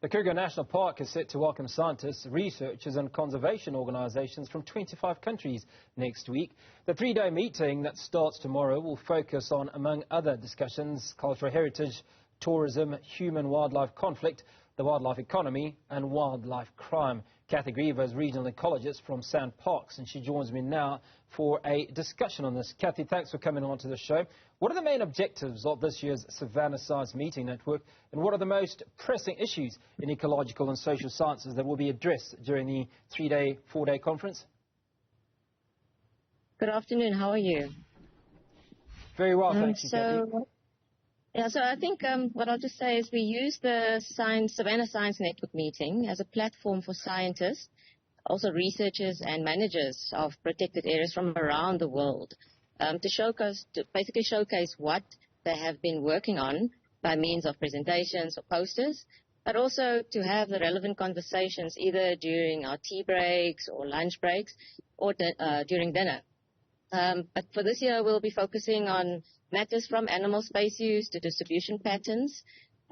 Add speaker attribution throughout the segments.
Speaker 1: The Kruger National Park is set to welcome scientists, researchers and conservation organisations from 25 countries next week. The three-day meeting that starts tomorrow will focus on, among other discussions, cultural heritage, tourism, human-wildlife conflict, the wildlife economy and wildlife crime. Cathy Greaver is regional ecologist from SANParks, and she joins me now for a discussion on this. Cathy, thanks for coming on to the show. What are the main objectives of this year's Savannah Science Meeting Network, and what are the most pressing issues in ecological and social sciences that will be addressed during the four-day conference?
Speaker 2: Good afternoon. How are you?
Speaker 1: Very well, thank you, Cathy.
Speaker 2: Yeah, so I think what I'll just say is we use the Savannah Science Network meeting as a platform for scientists, also researchers and managers of protected areas from around the world to basically showcase what they have been working on by means of presentations or posters, but also to have the relevant conversations either during our tea breaks or lunch breaks or during dinner. But for this year, we'll be focusing on matters from animal space use to distribution patterns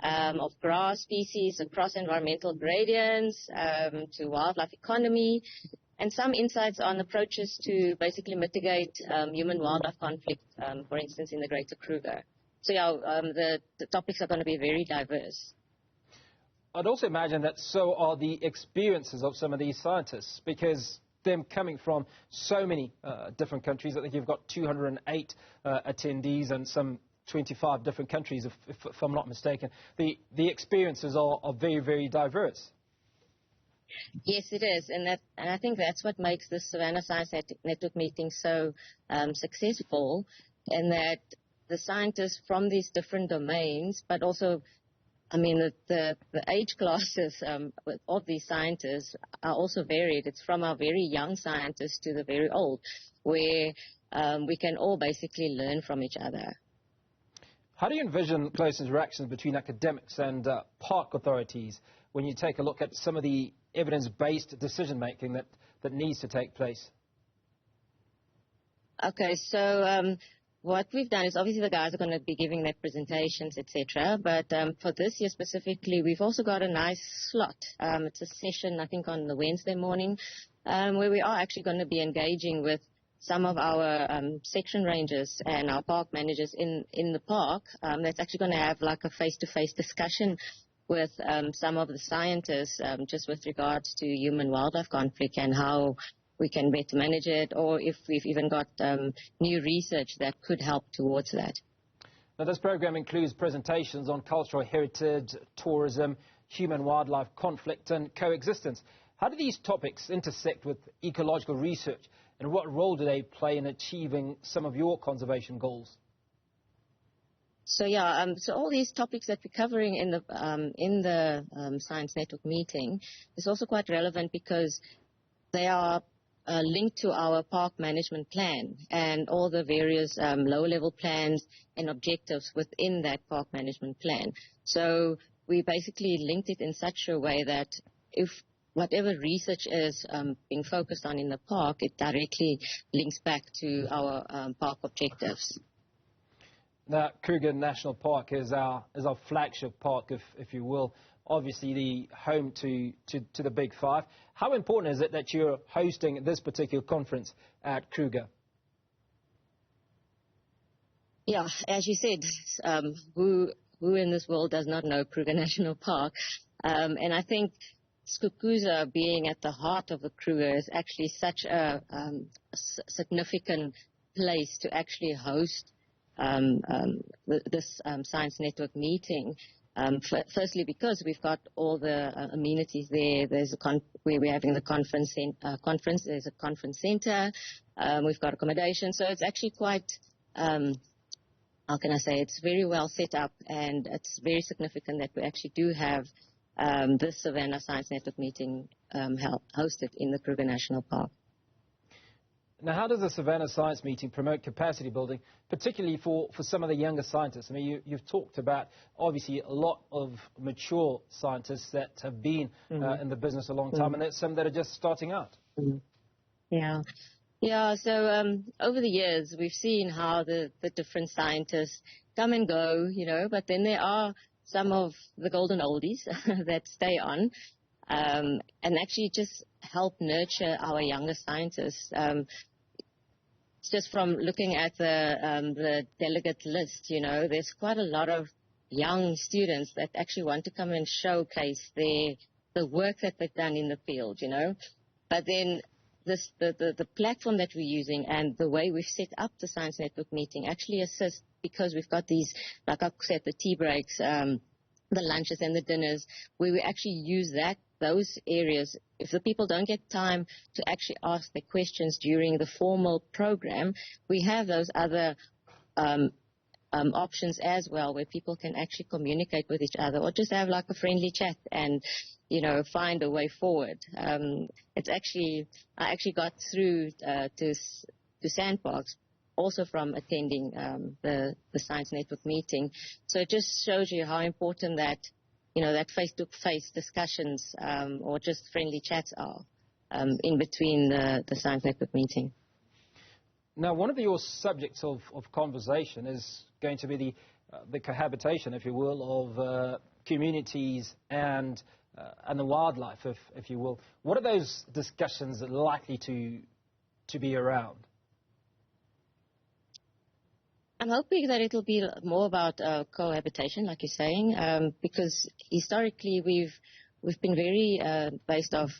Speaker 2: of grass species across environmental gradients to wildlife economy, and some insights on approaches to basically mitigate human-wildlife conflict, for instance, in the Greater Kruger. So yeah, the topics are going to be very diverse.
Speaker 1: I'd also imagine that so are the experiences of some of these scientists, because them coming from so many different countries. I think you've got 208 attendees and some 25 different countries, if I'm not mistaken. The experiences are very, very diverse.
Speaker 2: Yes, it is, and I think that's what makes the Savannah Science Network meeting so successful, and that the scientists from these different domains, but also I mean, the age classes of these scientists are also varied. It's from our very young scientists to the very old, where we can all basically learn from each other.
Speaker 1: How do you envision close interactions between academics and park authorities when you take a look at some of the evidence-based decision-making that needs to take place?
Speaker 2: Okay, so what we've done is obviously the guys are going to be giving their presentations, etc. But for this year specifically, we've also got a nice slot. It's a session, I think, on the Wednesday morning, where we are actually going to be engaging with some of our section rangers and our park managers in the park. That's actually going to have like a face-to-face discussion with some of the scientists just with regards to human-wildlife conflict and how we can better manage it, or if we've even got new research that could help towards that.
Speaker 1: Now, this program includes presentations on cultural heritage, tourism, human-wildlife conflict and coexistence. How do these topics intersect with ecological research, and what role do they play in achieving some of your conservation goals?
Speaker 2: So yeah, so all these topics that we're covering in the Science Network meeting is also quite relevant because they are linked to our park management plan and all the various low-level plans and objectives within that park management plan. So we basically linked it in such a way that if whatever research is being focused on in the park, it directly links back to our park objectives.
Speaker 1: Now, Kruger National Park is our flagship park, if you will. Obviously the home to the Big Five. How important is it that you're hosting this particular conference at Kruger?
Speaker 2: Yeah, as you said, who in this world does not know Kruger National Park? And I think Skukuza being at the heart of the Kruger is actually such a significant place to actually host this Science Network meeting. Firstly, because we've got all the amenities there. There's where we're having the conference. There's a conference center. We've got accommodation. So it's actually quite, how can I say, it's very well set up, and it's very significant that we actually do have this Savannah Science Network meeting hosted in the Kruger National Park.
Speaker 1: Now, how does the Savannah Science Meeting promote capacity building, particularly for some of the younger scientists? I mean, you've talked about, obviously, a lot of mature scientists that have been in the business a long time, and there's some that are just starting out.
Speaker 2: Yeah, so over the years, we've seen how the different scientists come and go, but then there are some of the golden oldies that stay on, and actually just help nurture our younger scientists. Just from looking at the delegate list, there's quite a lot of young students that actually want to come and showcase the work that they've done in the field, But then the platform that we're using and the way we've set up the Science Network meeting actually assists, because we've got these, like I said, the tea breaks, the lunches and the dinners, where we actually use those areas. If the people don't get time to actually ask their questions during the formal program, we have those other options as well, where people can actually communicate with each other or just have like a friendly chat and find a way forward. I actually got through to SANParks also from attending the Science Network meeting. So it just shows you how important that that face-to-face discussions or just friendly chats are in between the Science Network meeting.
Speaker 1: Now, one of your subjects of conversation is going to be the cohabitation, if you will, of communities and the wildlife, if you will. What are those discussions likely to be around?
Speaker 2: I'm hoping that it'll be more about cohabitation, like you're saying, because historically we've been very based off.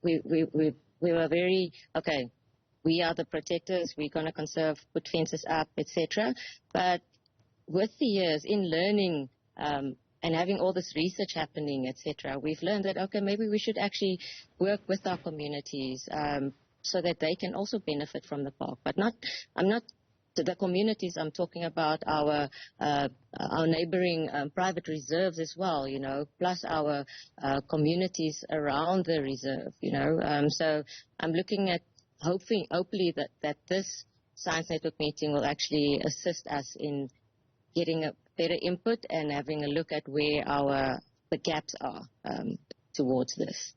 Speaker 2: We were very okay. We are the protectors. We're going to conserve, put fences up, etc. But with the years in learning and having all this research happening, etc., we've learned that okay, maybe we should actually work with our communities so that they can also benefit from the park. But I'm not. To the communities, I'm talking about our neighboring private reserves as well, plus our communities around the reserve, So I'm looking at hopefully that this Science Network meeting will actually assist us in getting a better input and having a look at where the gaps are towards this.